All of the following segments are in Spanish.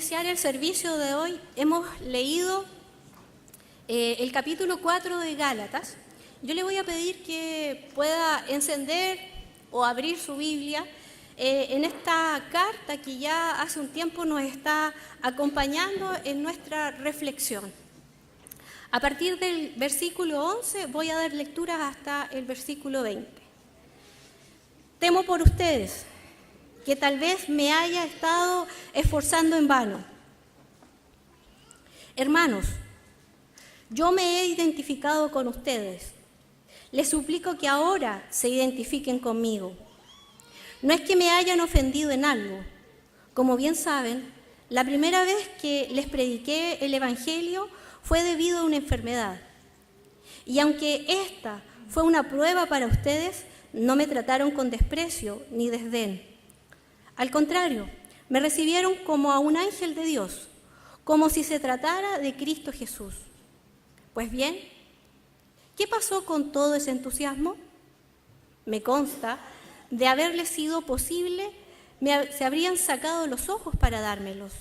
iniciar el servicio de hoy, hemos leído el capítulo 4 de Gálatas. Yo le voy a pedir que pueda encender o abrir su Biblia en esta carta que ya hace un tiempo nos está acompañando en nuestra reflexión. A partir del versículo 11 voy a dar lectura hasta el versículo 20. Temo por ustedes, que tal vez me haya estado esforzando en vano. Hermanos, yo me he identificado con ustedes. Les suplico que ahora se identifiquen conmigo. No es que me hayan ofendido en algo. Como bien saben, la primera vez que les prediqué el Evangelio fue debido a una enfermedad. Y aunque esta fue una prueba para ustedes, no me trataron con desprecio ni desdén. Al contrario, me recibieron como a un ángel de Dios, como si se tratara de Cristo Jesús. Pues bien, ¿qué pasó con todo ese entusiasmo? Me consta, de haberles sido posible, se habrían sacado los ojos para dármelos.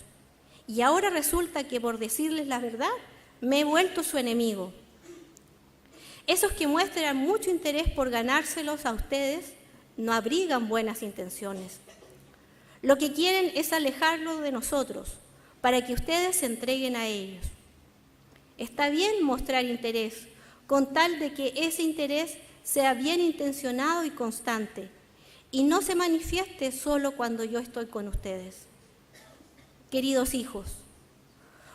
Y ahora resulta que por decirles la verdad, me he vuelto su enemigo. Esos que muestran mucho interés por ganárselos a ustedes no abrigan buenas intenciones. Lo que quieren es alejarlos de nosotros, para que ustedes se entreguen a ellos. Está bien mostrar interés, con tal de que ese interés sea bien intencionado y constante, y no se manifieste solo cuando yo estoy con ustedes. Queridos hijos,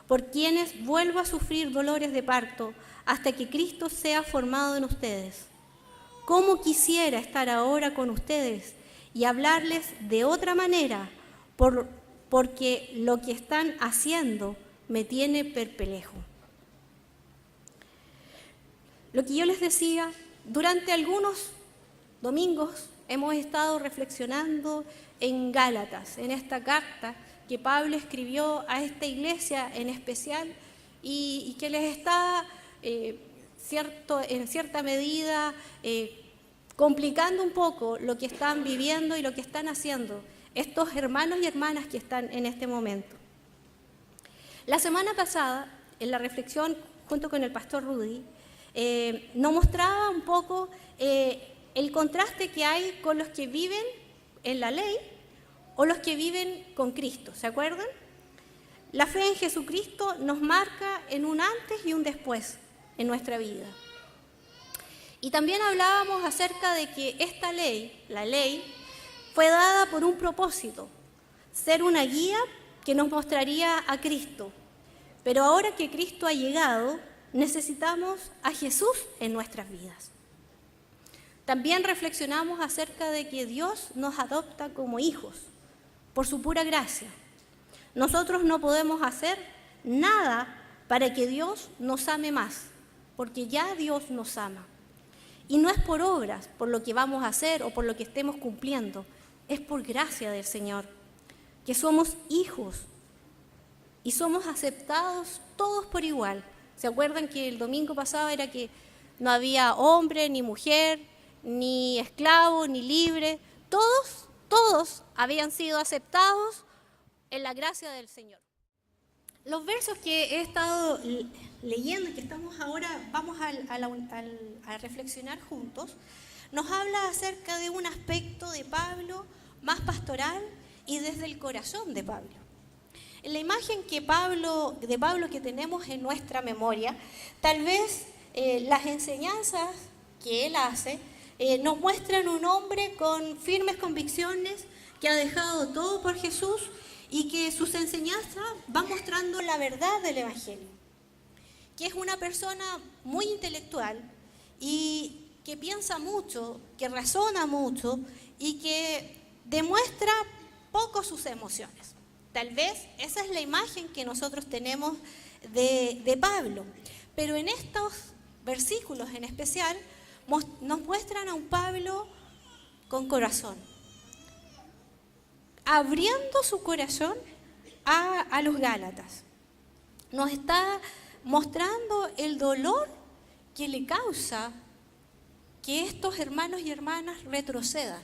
por quienes vuelvo a sufrir dolores de parto hasta que Cristo sea formado en ustedes. ¿Cómo quisiera estar ahora con ustedes y hablarles de otra manera, porque lo que están haciendo me tiene perplejo? Lo que yo les decía, durante algunos domingos hemos estado reflexionando en Gálatas, en esta carta que Pablo escribió a esta iglesia en especial y que les está en cierta medida complicando un poco lo que están viviendo y lo que están haciendo estos hermanos y hermanas que están en este momento. La semana pasada, en la reflexión junto con el pastor Rudy, nos mostraba un poco el contraste que hay con los que viven en la ley o los que viven con Cristo, ¿se acuerdan? La fe en Jesucristo nos marca en un antes y un después en nuestra vida. Y también hablábamos acerca de que esta ley, la ley, fue dada por un propósito, ser una guía que nos mostraría a Cristo. Pero ahora que Cristo ha llegado, necesitamos a Jesús en nuestras vidas. También reflexionamos acerca de que Dios nos adopta como hijos, por su pura gracia. Nosotros no podemos hacer nada para que Dios nos ame más, porque ya Dios nos ama. Y no es por obras, por lo que vamos a hacer o por lo que estemos cumpliendo, es por gracia del Señor, que somos hijos y somos aceptados todos por igual. ¿Se acuerdan que el domingo pasado era que no había hombre, ni mujer, ni esclavo, ni libre? Todos habían sido aceptados en la gracia del Señor. Los versos que he estado leyendo y que vamos a reflexionar juntos, nos habla acerca de un aspecto de Pablo más pastoral y desde el corazón de Pablo. En la imagen de Pablo que tenemos en nuestra memoria, tal vez las enseñanzas que él hace nos muestran un hombre con firmes convicciones que ha dejado todo por Jesús y que sus enseñanzas van mostrando la verdad del Evangelio, que es una persona muy intelectual y que piensa mucho, que razona mucho y que demuestra poco sus emociones. Tal vez esa es la imagen que nosotros tenemos de Pablo, pero en estos versículos en especial nos muestran a un Pablo con corazón, abriendo su corazón a los Gálatas. Nos está mostrando el dolor que le causa que estos hermanos y hermanas retrocedan.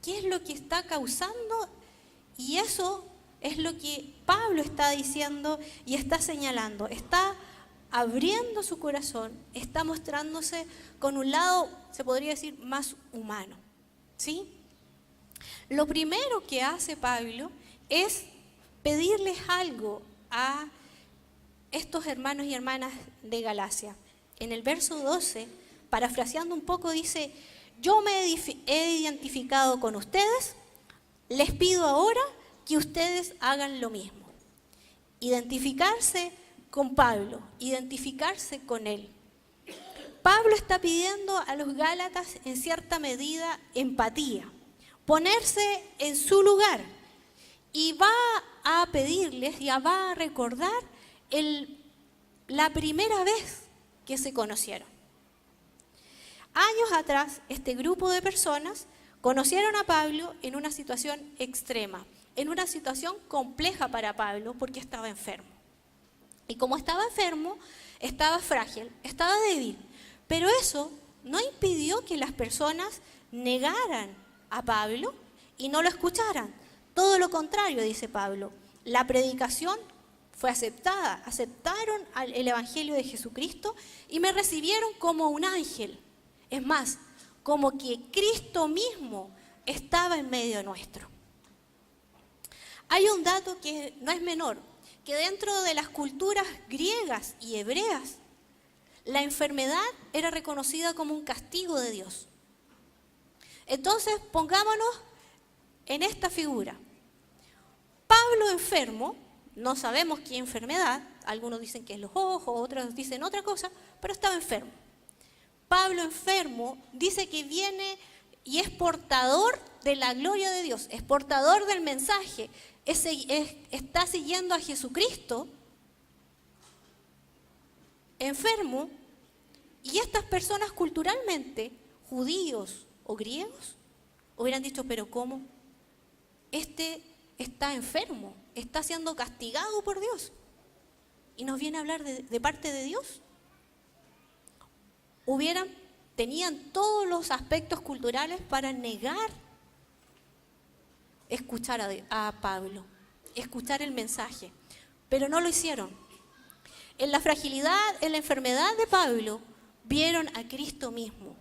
¿Qué es lo que está causando? Y eso es lo que Pablo está diciendo y está señalando. Está abriendo su corazón, está mostrándose con un lado, se podría decir, más humano, ¿sí? Lo primero que hace Pablo es pedirles algo a estos hermanos y hermanas de Galacia. En el verso 12, parafraseando un poco, dice: yo me he identificado con ustedes, les pido ahora que ustedes hagan lo mismo. Identificarse con Pablo, identificarse con él. Pablo está pidiendo a los gálatas en cierta medida empatía, ponerse en su lugar, y va a pedirles, ya va a recordar la primera vez que se conocieron. Años atrás, este grupo de personas conocieron a Pablo en una situación extrema, en una situación compleja para Pablo porque estaba enfermo. Y como estaba enfermo, estaba frágil, estaba débil. Pero eso no impidió que las personas negaran a Pablo y no lo escucharan. Todo lo contrario, dice Pablo. La predicación fue aceptada, aceptaron el Evangelio de Jesucristo y me recibieron como un ángel. Es más, como que Cristo mismo estaba en medio nuestro. Hay un dato que no es menor, que dentro de las culturas griegas y hebreas, la enfermedad era reconocida como un castigo de Dios. Entonces, pongámonos en esta figura. Pablo enfermo, no sabemos qué enfermedad, algunos dicen que es los ojos, otros dicen otra cosa, pero estaba enfermo. Pablo enfermo dice que viene y es portador de la gloria de Dios, es portador del mensaje, está siguiendo a Jesucristo, enfermo, y estas personas culturalmente, judíos o griegos, hubieran dicho: pero ¿cómo? Este está enfermo, está siendo castigado por Dios y nos viene a hablar de parte de Dios. Tenían todos los aspectos culturales para negar escuchar a Pablo, escuchar el mensaje, pero no lo hicieron. En la fragilidad, en la enfermedad de Pablo, vieron a Cristo mismo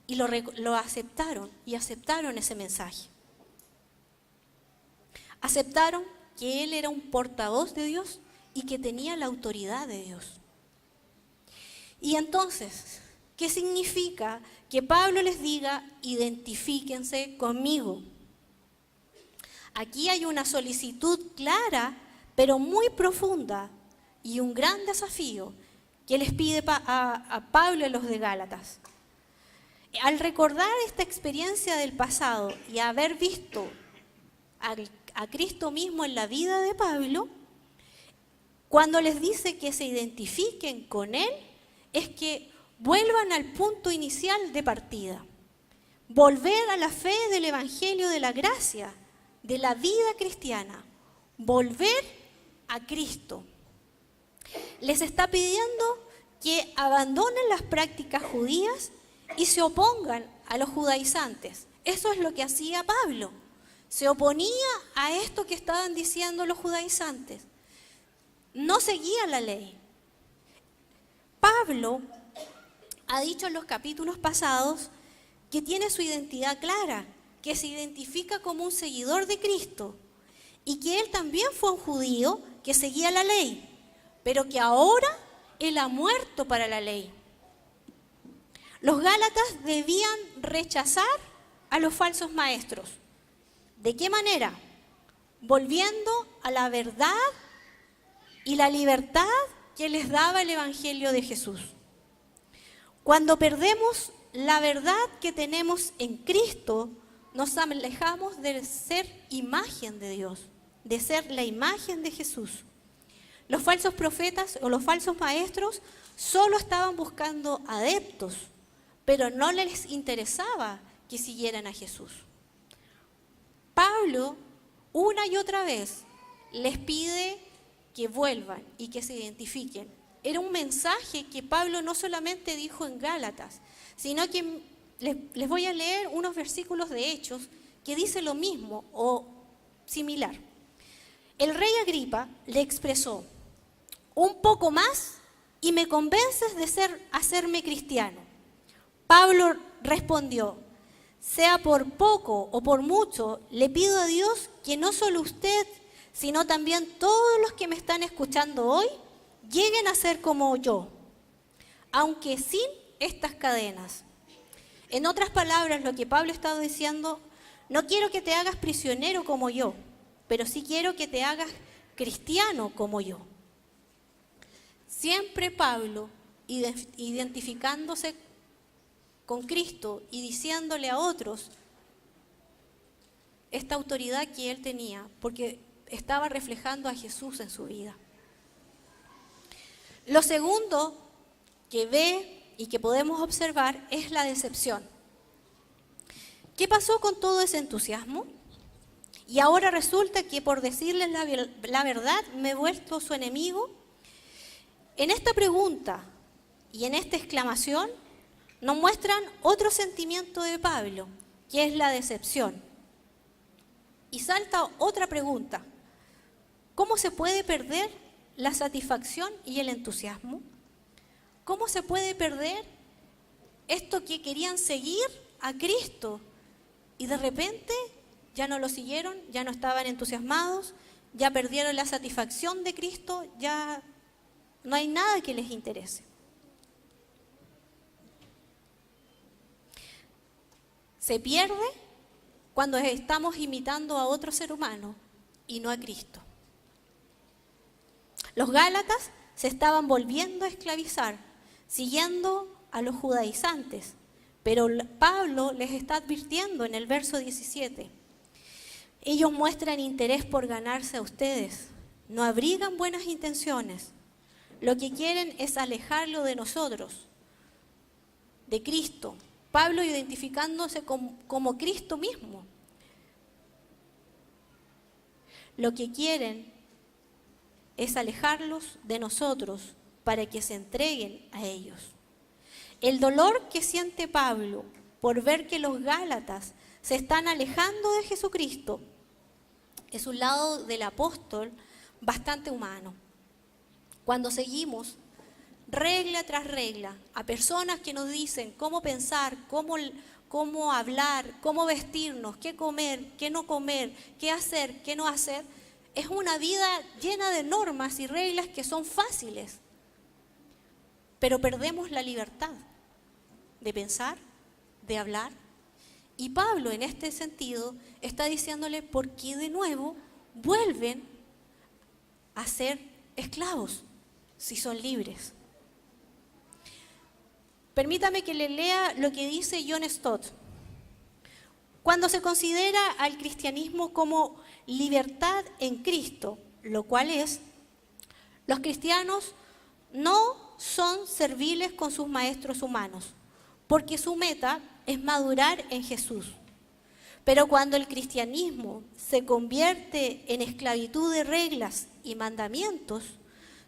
y lo aceptaron y aceptaron ese mensaje. Aceptaron que él era un portavoz de Dios y que tenía la autoridad de Dios. Y entonces, ¿qué significa que Pablo les diga: identifíquense conmigo? Aquí hay una solicitud clara, pero muy profunda, y un gran desafío que les pide a Pablo a los de Gálatas. Al recordar esta experiencia del pasado y haber visto a Cristo mismo en la vida de Pablo, cuando les dice que se identifiquen con él, es que vuelvan al punto inicial de partida. Volver a la fe del Evangelio de la gracia, de la vida cristiana. Volver a Cristo. Les está pidiendo que abandonen las prácticas judías y se opongan a los judaizantes. Eso es lo que hacía Pablo. Se oponía a esto que estaban diciendo los judaizantes. No seguía la ley. Pablo ha dicho en los capítulos pasados que tiene su identidad clara, que se identifica como un seguidor de Cristo y que él también fue un judío que seguía la ley, pero que ahora él ha muerto para la ley. Los gálatas debían rechazar a los falsos maestros. ¿De qué manera? Volviendo a la verdad y la libertad que les daba el Evangelio de Jesús. Cuando perdemos la verdad que tenemos en Cristo, nos alejamos de ser imagen de Dios, de ser la imagen de Jesús. Los falsos profetas o los falsos maestros solo estaban buscando adeptos, pero no les interesaba que siguieran a Jesús. Pablo, una y otra vez, les pide que vuelvan y que se identifiquen. Era un mensaje que Pablo no solamente dijo en Gálatas, sino que les voy a leer unos versículos de Hechos que dice lo mismo o similar. El rey Agripa le expresó: un poco más y me convences de hacerme cristiano. Pablo respondió: sea por poco o por mucho, le pido a Dios que no solo usted, sino también todos los que me están escuchando hoy, lleguen a ser como yo, aunque sin estas cadenas. En otras palabras, lo que Pablo estaba diciendo: no quiero que te hagas prisionero como yo, pero sí quiero que te hagas cristiano como yo. Siempre Pablo identificándose con Cristo y diciéndole a otros esta autoridad que él tenía, porque estaba reflejando a Jesús en su vida. Lo segundo que ve y que podemos observar es la decepción. ¿Qué pasó con todo ese entusiasmo? Y ahora resulta que por decirles la verdad me he vuelto su enemigo. En esta pregunta y en esta exclamación nos muestran otro sentimiento de Pablo, que es la decepción. Y salta otra pregunta: ¿cómo se puede perder la satisfacción y el entusiasmo? ¿Cómo se puede perder esto que querían seguir a Cristo y de repente ya no lo siguieron, ya no estaban entusiasmados, ya perdieron la satisfacción de Cristo, ya no hay nada que les interese? Se pierde cuando estamos imitando a otro ser humano y no a Cristo. Los gálatas se estaban volviendo a esclavizar, siguiendo a los judaizantes, pero Pablo les está advirtiendo en el verso 17: ellos muestran interés por ganarse a ustedes, no abrigan buenas intenciones, lo que quieren es alejarlo de nosotros, de Cristo. Pablo identificándose como Cristo mismo. Lo que quieren es alejarlos de nosotros para que se entreguen a ellos. El dolor que siente Pablo por ver que los gálatas se están alejando de Jesucristo es un lado del apóstol bastante humano. Cuando seguimos regla tras regla a personas que nos dicen cómo pensar, cómo hablar, cómo vestirnos, qué comer, qué no comer, qué hacer, qué no hacer, es una vida llena de normas y reglas que son fáciles, pero perdemos la libertad de pensar, de hablar. Y Pablo en este sentido está diciéndole: ¿por qué de nuevo vuelven a ser esclavos si son libres? Permítame que le lea lo que dice John Stott. Cuando se considera al cristianismo como libertad en Cristo, lo cual es, los cristianos no son serviles con sus maestros humanos, porque su meta es madurar en Jesús. Pero cuando el cristianismo se convierte en esclavitud de reglas y mandamientos,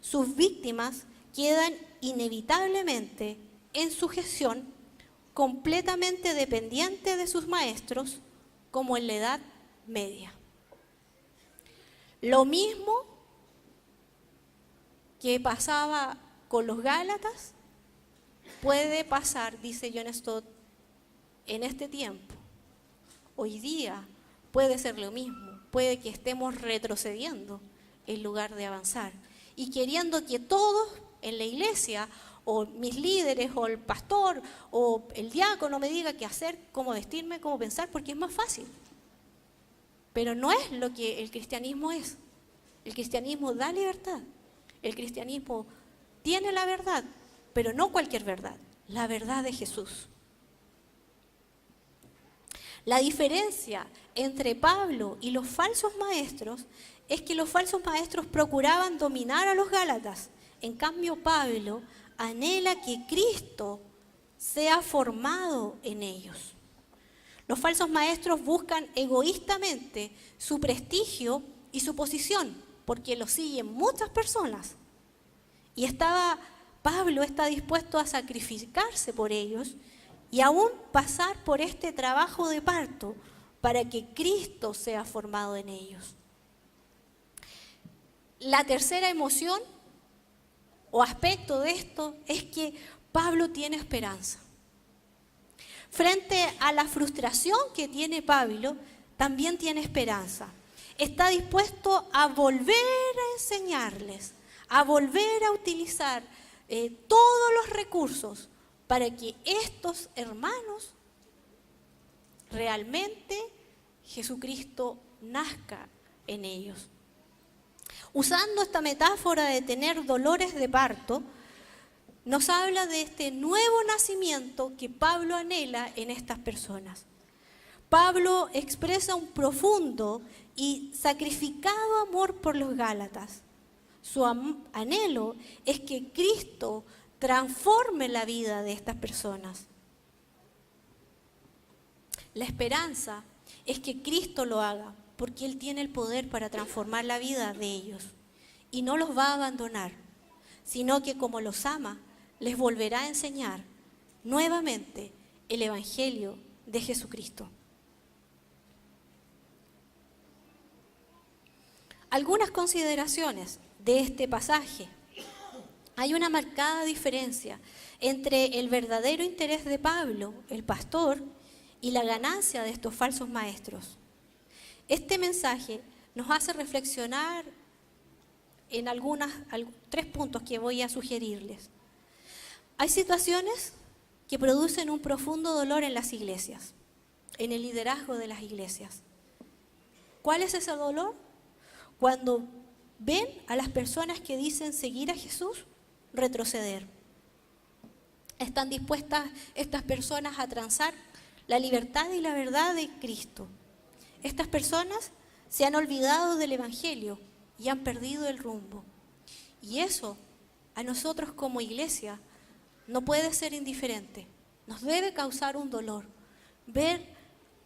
sus víctimas quedan inevitablemente en sujeción, completamente dependiente de sus maestros, como en la Edad Media. Lo mismo que pasaba con los gálatas puede pasar, dice John Stott, en este tiempo. Hoy día puede ser lo mismo, puede que estemos retrocediendo en lugar de avanzar y queriendo que todos en la iglesia, o mis líderes, o el pastor, o el diácono me diga qué hacer, cómo vestirme, cómo pensar, porque es más fácil. Pero no es lo que el cristianismo es. El cristianismo da libertad. El cristianismo tiene la verdad, pero no cualquier verdad, la verdad de Jesús. La diferencia entre Pablo y los falsos maestros es que los falsos maestros procuraban dominar a los gálatas. En cambio, Pablo anhela que Cristo sea formado en ellos. Los falsos maestros buscan egoístamente su prestigio y su posición, porque lo siguen muchas personas. Y Pablo está dispuesto a sacrificarse por ellos y aún pasar por este trabajo de parto para que Cristo sea formado en ellos. La tercera emoción o aspecto de esto es que Pablo tiene esperanza. Frente a la frustración que tiene Pablo, también tiene esperanza. Está dispuesto a volver a enseñarles, a volver a utilizar todos los recursos para que estos hermanos realmente Jesucristo nazca en ellos. Usando esta metáfora de tener dolores de parto, nos habla de este nuevo nacimiento que Pablo anhela en estas personas. Pablo expresa un profundo y sacrificado amor por los Gálatas. Su anhelo es que Cristo transforme la vida de estas personas. La esperanza es que Cristo lo haga, porque Él tiene el poder para transformar la vida de ellos. Y no los va a abandonar, sino que como los ama, les volverá a enseñar nuevamente el Evangelio de Jesucristo. Algunas consideraciones de este pasaje. Hay una marcada diferencia entre el verdadero interés de Pablo, el pastor, y la ganancia de estos falsos maestros. Este mensaje nos hace reflexionar en tres puntos que voy a sugerirles. Hay situaciones que producen un profundo dolor en las iglesias, en el liderazgo de las iglesias. ¿Cuál es ese dolor? Cuando ven a las personas que dicen seguir a Jesús retroceder. Están dispuestas estas personas a transar la libertad y la verdad de Cristo. Estas personas se han olvidado del Evangelio y han perdido el rumbo. Y eso a nosotros como iglesia no puede ser indiferente. Nos debe causar un dolor ver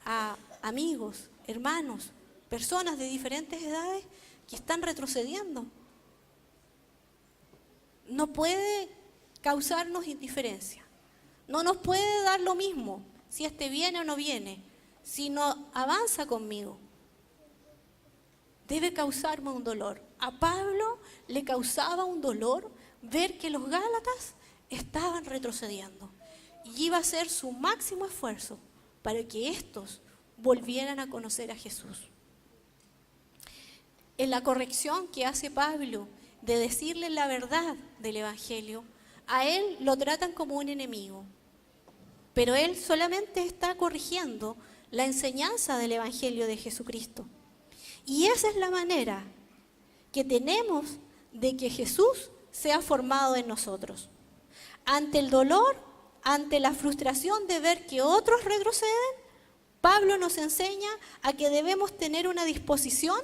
a amigos, hermanos, personas de diferentes edades que están retrocediendo. No puede causarnos indiferencia. No nos puede dar lo mismo si este viene o no viene, si no avanza conmigo. Debe causarme un dolor. A Pablo le causaba un dolor ver que los Gálatas estaban retrocediendo. Y iba a hacer su máximo esfuerzo para que estos volvieran a conocer a Jesús. En la corrección que hace Pablo de decirle la verdad del Evangelio, a él lo tratan como un enemigo. Pero él solamente está corrigiendo la enseñanza del Evangelio de Jesucristo. Y esa es la manera que tenemos de que Jesús sea formado en nosotros. Ante el dolor, ante la frustración de ver que otros retroceden, Pablo nos enseña a que debemos tener una disposición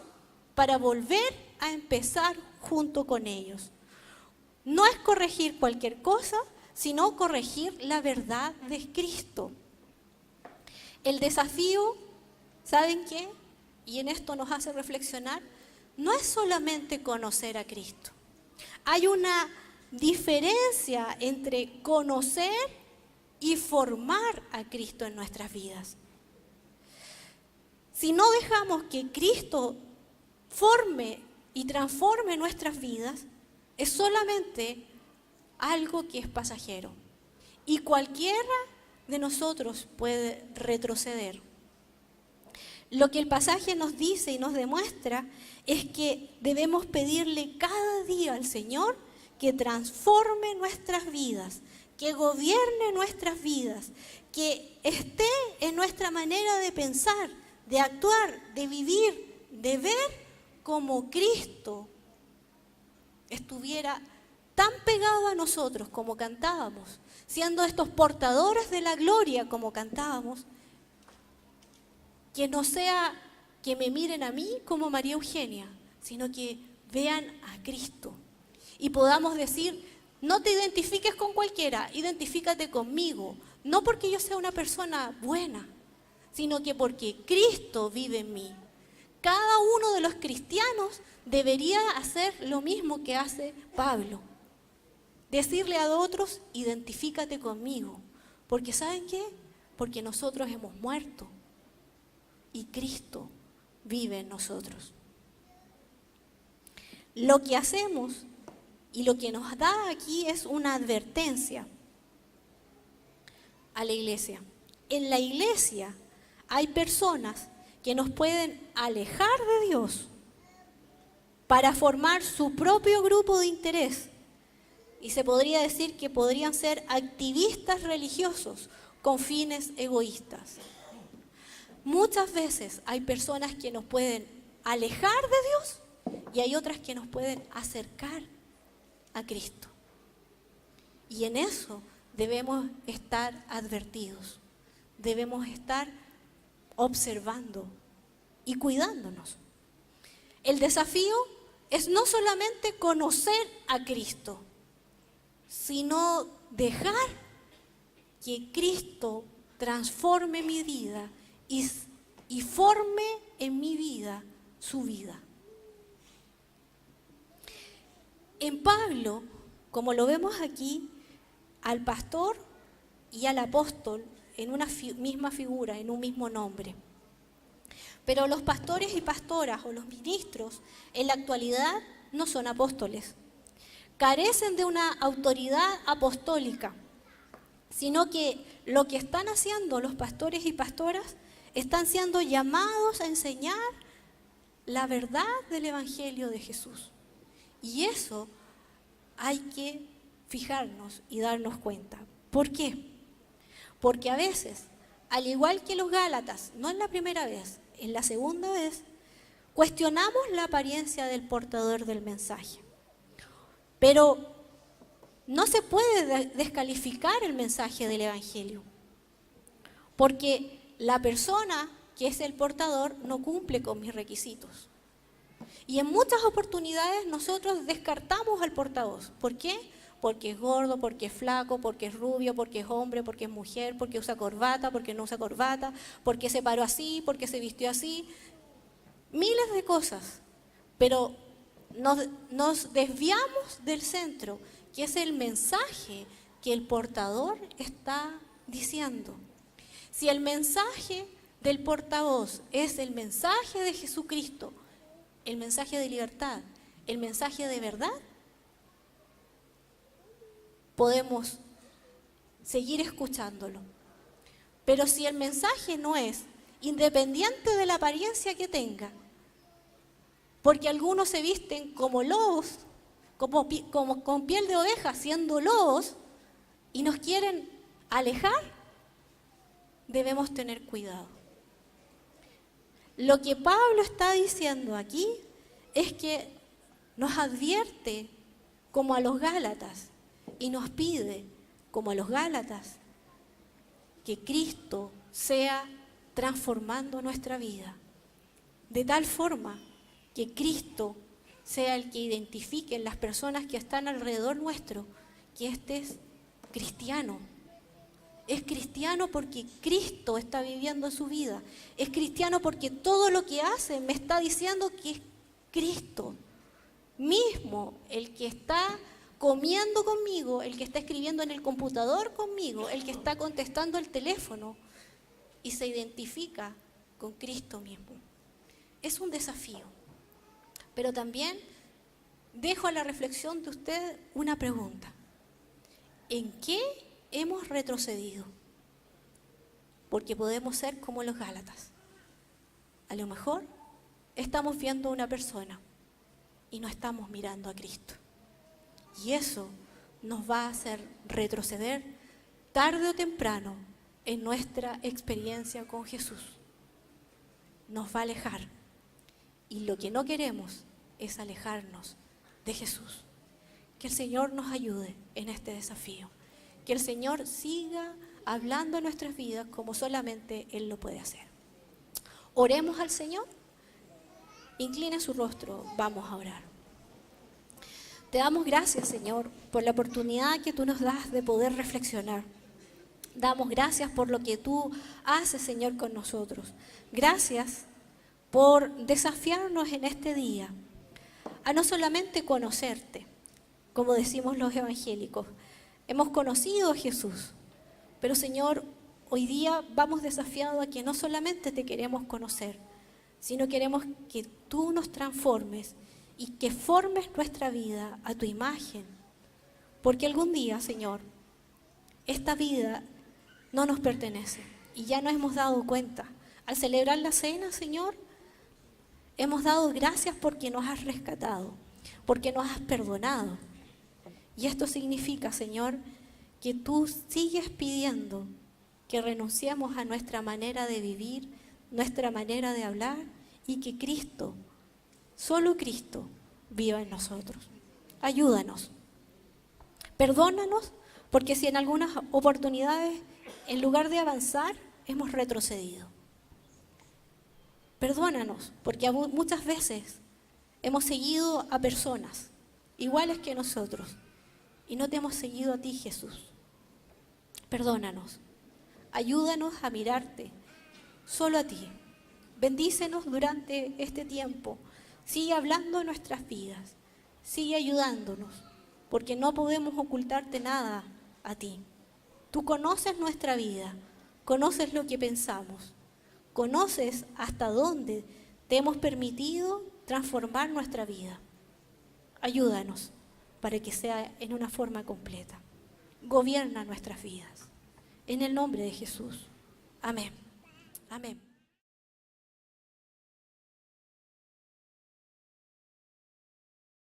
para volver a empezar junto con ellos. No es corregir cualquier cosa, sino corregir la verdad de Cristo. El desafío, ¿saben qué? Y en esto nos hace reflexionar, no es solamente conocer a Cristo. Hay una diferencia entre conocer y formar a Cristo en nuestras vidas. Si no dejamos que Cristo forme y transforme nuestras vidas, es solamente algo que es pasajero. Y cualquiera de nosotros puede retroceder. Lo que el pasaje nos dice y nos demuestra es que debemos pedirle cada día al Señor que transforme nuestras vidas, que gobierne nuestras vidas, que esté en nuestra manera de pensar, de actuar, de vivir, de ver como Cristo estuviera tan pegado a nosotros como cantábamos, siendo estos portadores de la gloria como cantábamos, que no sea que me miren a mí como María Eugenia, sino que vean a Cristo y podamos decir, no te identifiques con cualquiera, identifícate conmigo, no porque yo sea una persona buena, sino que porque Cristo vive en mí. Cada uno de los cristianos debería hacer lo mismo que hace Pablo. Decirle a otros, identifícate conmigo. Porque ¿saben qué? Porque nosotros hemos muerto y Cristo vive en nosotros. lo que hacemos y lo que nos da aquí es una advertencia a la iglesia. En la iglesia hay personas que nos pueden alejar de Dios para formar su propio grupo de interés. Y se podría decir que podrían ser activistas religiosos con fines egoístas. Muchas veces hay personas que nos pueden alejar de Dios y hay otras que nos pueden acercar a Cristo. Y en eso debemos estar advertidos, debemos estar observando y cuidándonos. El desafío es no solamente conocer a Cristo, sino dejar que Cristo transforme mi vida y forme en mi vida su vida. En Pablo, como lo vemos aquí, al pastor y al apóstol en una misma figura, en un mismo nombre. Pero los pastores y pastoras o los ministros en la actualidad no son apóstoles. Carecen de una autoridad apostólica, sino que lo que están haciendo los pastores y pastoras están siendo llamados a enseñar la verdad del Evangelio de Jesús. Y eso hay que fijarnos y darnos cuenta. ¿Por qué? Porque a veces, al igual que los Gálatas, no es la primera vez, es la segunda vez, cuestionamos la apariencia del portador del mensaje. Pero no se puede descalificar el mensaje del Evangelio, porque la persona que es el portador no cumple con mis requisitos. Y en muchas oportunidades nosotros descartamos al portavoz. ¿Por qué? Porque es gordo, porque es flaco, porque es rubio, porque es hombre, porque es mujer, porque usa corbata, porque no usa corbata, porque se paró así, porque se vistió así. Miles de cosas. Pero nos desviamos del centro, que es el mensaje que el portador está diciendo. Si el mensaje del portavoz es el mensaje de Jesucristo, el mensaje de libertad, el mensaje de verdad, podemos seguir escuchándolo. Pero si el mensaje no es, independiente de la apariencia que tenga, porque algunos se visten como lobos, como con piel de oveja, siendo lobos, y nos quieren alejar, debemos tener cuidado. Lo que Pablo está diciendo aquí es que nos advierte como a los Gálatas y nos pide, como a los Gálatas, que Cristo sea transformando nuestra vida, de tal forma que Cristo sea el que identifique en las personas que están alrededor nuestro que este es cristiano. Es cristiano porque Cristo está viviendo su vida. Es cristiano porque todo lo que hace me está diciendo que es Cristo mismo, el que está comiendo conmigo, el que está escribiendo en el computador conmigo, el que está contestando el teléfono y se identifica con Cristo mismo. Es un desafío. Pero también dejo a la reflexión de usted una pregunta. ¿En qué hemos retrocedido? Porque podemos ser como los Gálatas. A lo mejor estamos viendo a una persona y no estamos mirando a Cristo. Y eso nos va a hacer retroceder tarde o temprano en nuestra experiencia con Jesús. Nos va a alejar. Y lo que no queremos es alejarnos de Jesús. Que el Señor nos ayude en este desafío. Que el Señor siga hablando en nuestras vidas como solamente Él lo puede hacer. Oremos al Señor. Incline su rostro, vamos a orar. Te damos gracias, Señor, por la oportunidad que tú nos das de poder reflexionar. Damos gracias por lo que tú haces, Señor, con nosotros. Gracias por desafiarnos en este día a no solamente conocerte, como decimos los evangélicos. Hemos conocido a Jesús, pero Señor, hoy día vamos desafiados a que no solamente te queremos conocer, sino queremos que tú nos transformes y que formes nuestra vida a tu imagen. Porque algún día, Señor, esta vida no nos pertenece y ya nos hemos dado cuenta. Al celebrar la cena, Señor, hemos dado gracias porque nos has rescatado, porque nos has perdonado. Y esto significa, Señor, que tú sigues pidiendo que renunciemos a nuestra manera de vivir, nuestra manera de hablar, y que Cristo, solo Cristo, viva en nosotros. Ayúdanos. Perdónanos, porque si en algunas oportunidades, en lugar de avanzar, hemos retrocedido. Perdónanos, porque muchas veces hemos seguido a personas iguales que nosotros y no te hemos seguido a ti, Jesús. Perdónanos. Ayúdanos a mirarte solo a ti. Bendícenos durante este tiempo. Sigue hablando en nuestras vidas. Sigue ayudándonos, porque no podemos ocultarte nada a ti. Tú conoces nuestra vida, conoces lo que pensamos, conoces hasta dónde te hemos permitido transformar nuestra vida. Ayúdanos para que sea en una forma completa. Gobierna nuestras vidas. En el nombre de Jesús. Amén. Amén.